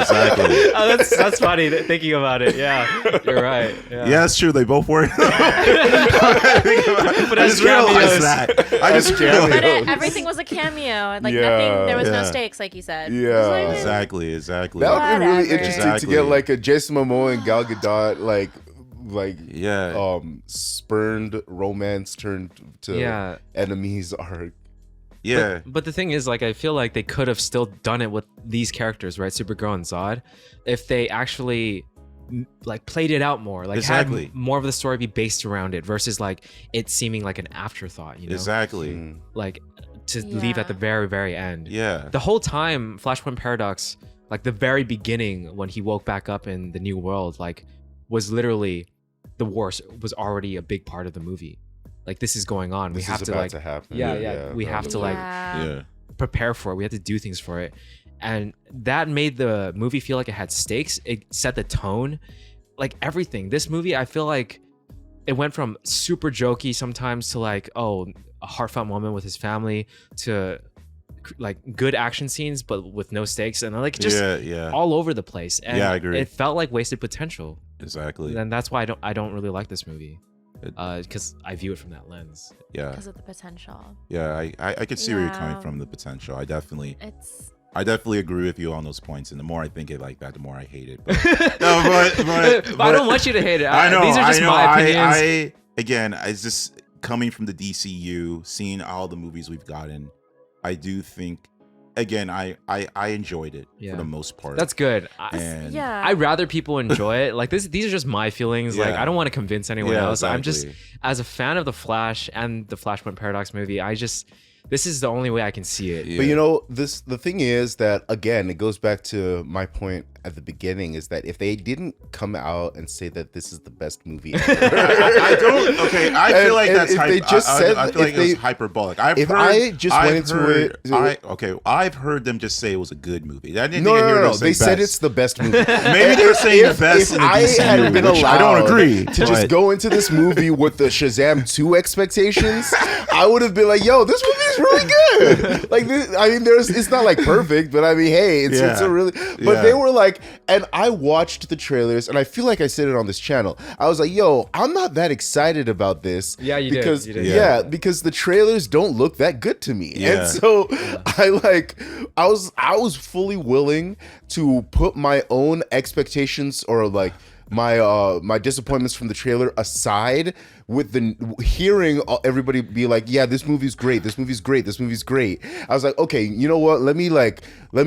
exactly. Oh, that's funny thinking about it. Yeah, you're right. Yeah, that's true. They both were. But I just realized that. I just realized. But everything was a cameo. Like nothing. There was no stakes, like you said. Yeah, like, exactly. That would be really interesting to get like a Jason Momoa and Gal Gadot spurned romance turned to enemies arc. Yeah. But the thing is, like, I feel like they could have still done it with these characters, right? Supergirl and Zod, if they actually like played it out more, like had more of the story be based around it versus like it seeming like an afterthought, you know? Exactly. Like to leave at the very, very end. Yeah. The whole time, Flashpoint Paradox, like the very beginning when he woke back up in the new world, like was literally the war was already a big part of the movie. Like this is going on. We have to like happen. We have to like prepare for it. We have to do things for it. And that made the movie feel like it had stakes. It set the tone, like everything. This movie, I feel like it went from super jokey sometimes to like, oh, a heartfelt moment with his family to like good action scenes but with no stakes, and like just all over the place. And I agree. It felt like wasted potential. Exactly. And that's why I don't really like this movie, because I view it from that lens. Because of the potential. I could see where you're coming from. The potential. I definitely. I definitely agree with you on those points, and the more I think it like that, the more I hate it. But I don't want you to hate it. I know. These are just my opinions. Again, it's just coming from the DCU, seeing all the movies we've gotten. I do think, again, I enjoyed it for the most part. That's good. I'd rather people enjoy it. Like these are just my feelings. Like I don't want to convince anyone else. Exactly. I'm just, as a fan of the Flash and the Flashpoint Paradox movie, this is the only way I can see it. But you know, the thing is that, again, it goes back to my point at the beginning, is that if they didn't come out and say that this is the best movie ever, I don't. Okay, I feel like that's. If they just said, I feel like it's hyperbolic. I've heard them just say it was a good movie. I didn't No. They said it's the best movie. Maybe they're saying the best in the DCU, had been which I don't agree to just go into this movie with the Shazam 2 expectations, I would have been like, "Yo, this movie is really good." Like, I mean, it's not like perfect, but I mean, hey, it's a really. But they were like, and I watched the trailers, and I feel like I said it on this channel. I was like, "Yo, I'm not that excited about this." Yeah, you because, did. Yeah, because the trailers don't look that good to me, and so I was fully willing to put my own expectations or like my disappointments from the trailer aside, with the hearing everybody be like, yeah, this movie's great, this movie's great, this movie's great. I was like, okay, you know what, let me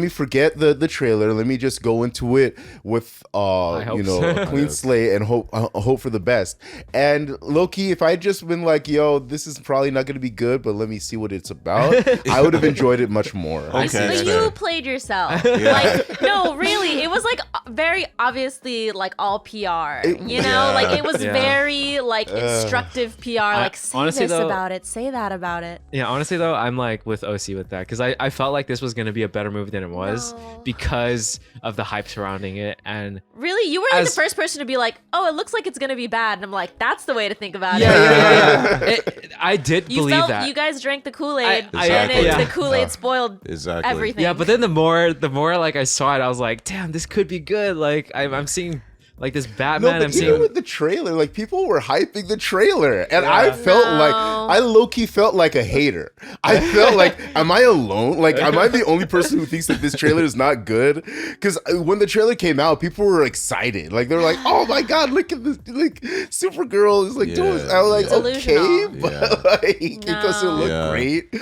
forget the trailer, let me just go into it with a clean slate and hope for the best. And low-key, if I had just been like, yo, this is probably not gonna be good, but let me see what it's about, I would have enjoyed it much more. Okay, but you played yourself. Like, no, really, it was like very obviously like all PR, like it was very like instructive PR, like say honestly, this about it, say that about it. Yeah, honestly though, I'm like with OC with that, because I felt like this was going to be a better movie than it was because of the hype surrounding it. And really, you were like the first person to be like, oh, it looks like it's going to be bad, and I'm like, that's the way to think about it. Yeah. I did believe that. You guys drank the Kool-Aid, Exactly. and the Kool-Aid spoiled everything. Yeah, but then the more like I saw it, I was like, damn, this could be good. Like I'm seeing like this Batman. No, but even with the trailer, like people were hyping the trailer, and I felt like I low-key felt like a hater. I felt like, am I alone? Like, am I the only person who thinks that this trailer is not good? Because when the trailer came out, people were excited. Like, they were like, "Oh my god, look at this! Like, Supergirl is like doing." I was like, "Okay, but like, it doesn't look great."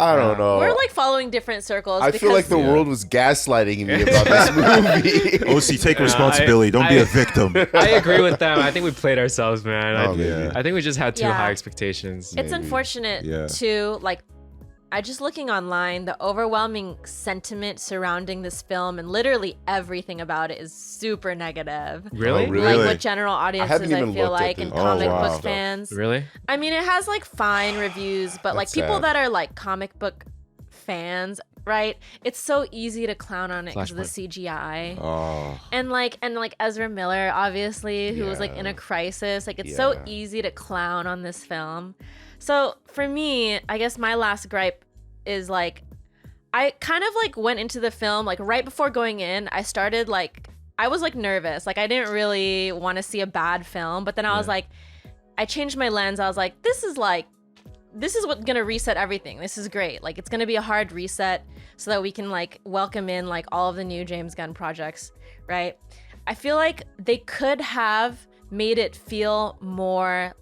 I don't know. We're like following different circles. I feel like the world was gaslighting me about this movie. OC, take responsibility. Don't be a victim. I agree with them. I think we played ourselves, man. Yeah. I think we just had too high expectations. It's unfortunate too. Like, I just looking online, the overwhelming sentiment surrounding this film and literally everything about it is super negative. Really? Like with general audiences, I feel like, and comic book fans. Really? I mean, it has like fine reviews, but like people that are like comic book fans, right? It's so easy to clown on it because of the CGI. And like Ezra Miller, obviously, who was like in a crisis. Like, it's so easy to clown on this film. So for me, I guess my last gripe is like, I kind of like went into the film like right before going in. I was like nervous. Like, I didn't really want to see a bad film, but then I was like, I changed my lens. I was like, this is what's gonna reset everything. This is great. Like, it's gonna be a hard reset so that we can like welcome in like all of the new James Gunn projects, right? I feel like they could have made it feel more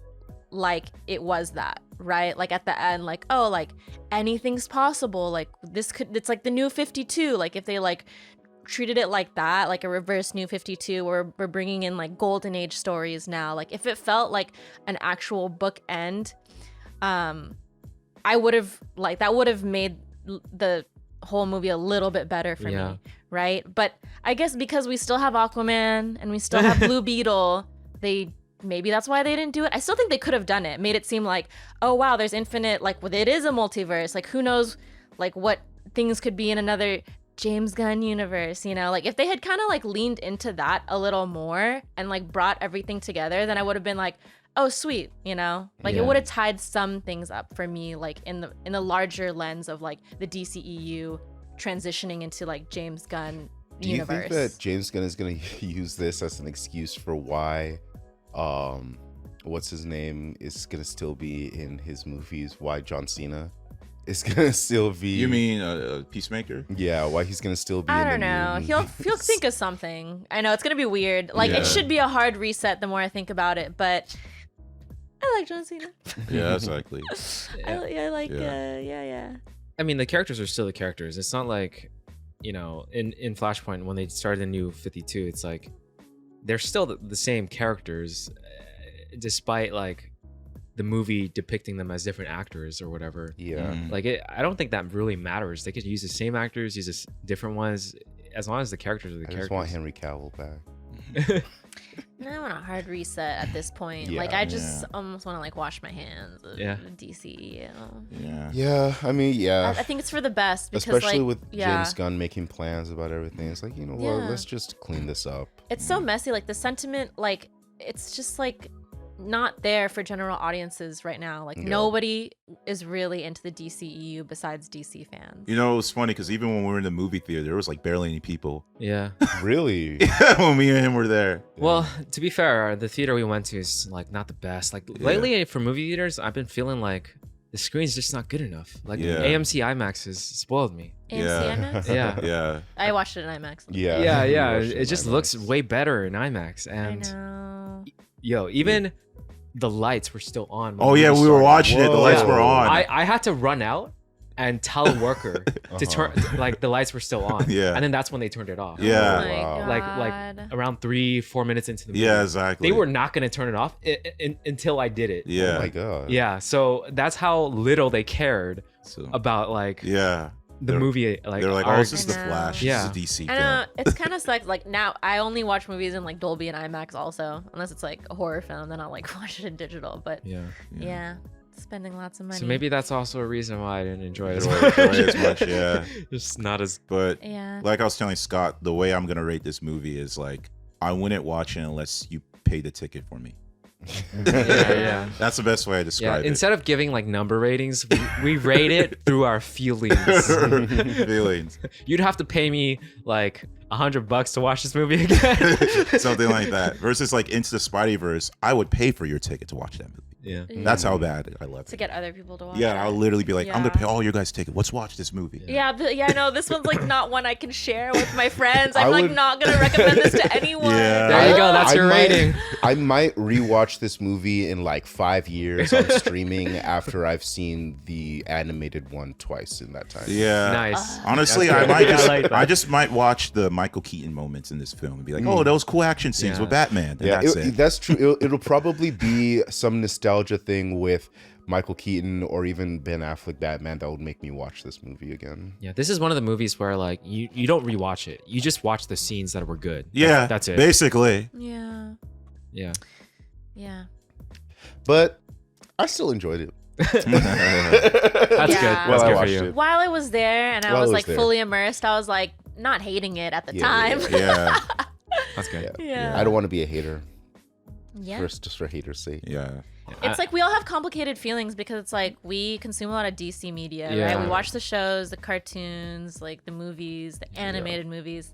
like it was that, right? Like at the end, like, oh, like anything's possible. Like it's like the new 52. Like if they like treated it like that, like a reverse new 52, where we're bringing in like golden age stories now. Like if it felt like an actual book end, I would have like, that would have made the whole movie a little bit better for me, right? But I guess because we still have Aquaman and we still have Blue Beetle, maybe that's why they didn't do it. I still think they could have done it, made it seem like, oh wow, there's infinite, like, well, it is a multiverse, like who knows like what things could be in another James Gunn universe, like if they had kind of like leaned into that a little more and like brought everything together, then I would have been like, oh sweet, like it would have tied some things up for me, like in the larger lens of like the DCEU transitioning into like James Gunn universe. Do you think that James Gunn is going to use this as an excuse for why what's his name is going to still be in his movies, why John Cena is gonna still be. You mean Peacemaker? Yeah, why he's gonna still be. I in the don't know. new He'll think of something. I know it's gonna be weird. Like Yeah. it should be a hard reset the more I think about it. But I like John Cena. Yeah, exactly. I like. Yeah. Yeah. I mean, the characters are still the characters. It's not like, you know, in Flashpoint when they started the new 52, it's like they're still the same characters, despite like the movie depicting them as different actors or whatever. Yeah. Mhm. Like I don't think that really matters. They could use the same actors, use different ones, as long as the characters are the I characters. just want Henry Cavill back. I want a hard reset at this point. Yeah. Like I just almost want to like wash my hands of Yeah. DC. Yeah. Yeah, I mean, yeah. I think it's for the best because Especially like with yeah. James Gunn making plans about everything. It's like, you know what, Yeah. let's just clean this up. It's so messy. Like the sentiment, like it's just like not there for general audiences right now. Like Yeah. nobody is really into the DCEU besides DC fans. You know, it's funny because even when we were in the movie theater, there was like barely any people. Yeah. Really? When me and him were there. Well, to be fair, the theater we went to is like not the best. Like lately for movie theaters, I've been feeling like the screen's just not good enough. Like Yeah. AMC IMAX has spoiled me. AMC Yeah. IMAX? Yeah. Yeah. I watched it in IMAX. Yeah. Yeah, we yeah. watched It in just IMAX. looks way better in IMAX. I And know. yo, even the lights were still on. when Oh the yeah, movie we were started. watching it. The Whoa. lights were on. I had to run out and tell a worker to turn, like the lights were still on. Yeah. And then that's when they turned it off. Yeah. Oh my Wow. Like God. around 3-4 minutes into the movie. Yeah, exactly. They were not going to turn it off until I did it. Yeah. Oh my god. Yeah, so that's how little they cared So, about like yeah. the They're- movie. Like, They're like, our- oh, this is the I know. Flash. Yeah. This is a DC I film. know it's kind of sucks. Like now, I only watch movies in like Dolby and IMAX also, unless it's like a horror film. Then I'll like watch it in digital. But yeah. yeah, spending lots of money. So maybe that's also a reason why I didn't enjoy it as Enjoy much. it as much, yeah. Just not as. But Yeah. like I was telling Scott, the way I'm gonna rate this movie is like I wouldn't watch it unless you pay the ticket for me. Yeah. That's the best way I Yeah. describe it. Instead of giving like number ratings, we rate it through our feelings. Feelings. You'd have to pay me like $100 to watch this movie again. Something like that. Versus like Into the Spideyverse, I would pay for your ticket to watch that movie. Yeah. That's how bad I love To it. get other people to watch. Yeah, it. I'll literally be like, I'm gonna Yeah. pay all your guys' ticket. Let's watch this movie. Yeah, but yeah, no, this one's like not one I can share with my friends. I'm I like would- not gonna recommend this to anyone. Yeah. There you go. That's I your might- rating. I might rewatch this movie in like 5 years on streaming after I've seen the animated one twice in that time. Yeah. Nice. Honestly, That's I good. might I just like that. I just might watch the Michael Keaton moments in this film and be like, oh, those cool action scenes Yeah. with Batman. And Yeah, that's it. that's true. It'll probably be some nostalgia thing with Michael Keaton or even Ben Affleck Batman that would make me watch this movie again. Yeah, this is one of the movies where like you don't rewatch it. You just watch the scenes that were good. Yeah, That's it. Basically. Yeah. Yeah. Yeah. But I still enjoyed it. That's Yeah. good. Well, That's I good for watched you. it. While I was there and I While I was was like there. fully immersed, I was like not hating it at the Yeah, time. Yeah. That's good. Yeah. I don't want to be a hater. Yeah. Just for haters' sake. Yeah. It's like we all have complicated feelings because it's like we consume a lot of DC media, right? Yeah. We watch the shows, the cartoons, like the movies, the animated movies.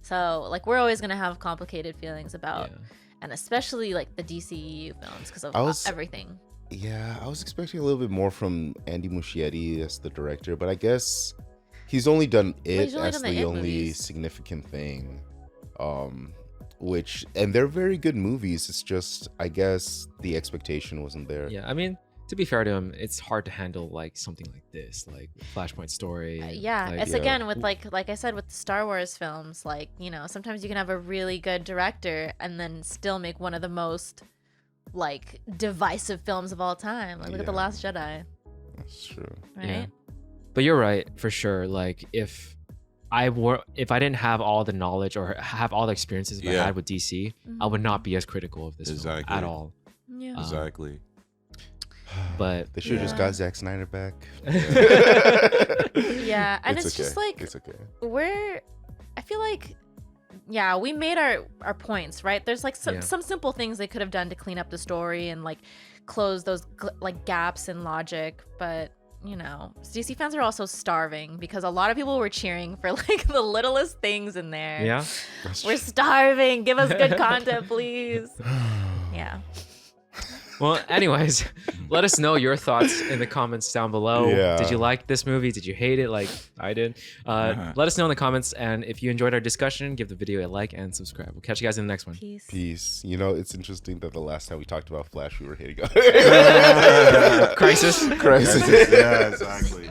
So like we're always gonna have complicated feelings about, Yeah. and especially like the DCEU films because of I was- everything. Yeah, I was expecting a little bit more from Andy Muschietti as the director, but I guess he's only done it he's only as done the the It only movies. significant thing. And they're very good movies. It's just, I guess the expectation wasn't there. Yeah, I mean, to be fair to him, it's hard to handle like something like this, like Flashpoint story. Yeah, like, it's yeah. again with like I said with the Star Wars films, like sometimes you can have a really good director and then still make one of the most like divisive films of all time. Like look at The Yeah. Last Jedi, That's true. right? Yeah. But you're right for sure. Like if I didn't have all the knowledge or have all the experiences I Yeah. had with DC, I would not be as critical of this film Exactly. at all. Yeah. Exactly. But They should have just Yeah. got Zack Snyder back. Yeah, and it's okay. just like It's okay. I feel like yeah, we made our points, right? There's like Yeah. some simple things they could have done to clean up the story and like close those like gaps in logic, but DC fans are also starving because a lot of people were cheering for like the littlest things in there. yeah, That's We're true. starving. Give us good content, please. Yeah. Well, anyways, let us know your thoughts in the comments down below. Yeah. Did you like this movie? Did you hate it like I did? Let us know in the comments. And if you enjoyed our discussion, give the video a like and subscribe. We'll catch you guys in the next one. Peace. Peace. You know, it's interesting that the last time we talked about Flash, we were hating on Crisis. Crisis. Yeah, exactly.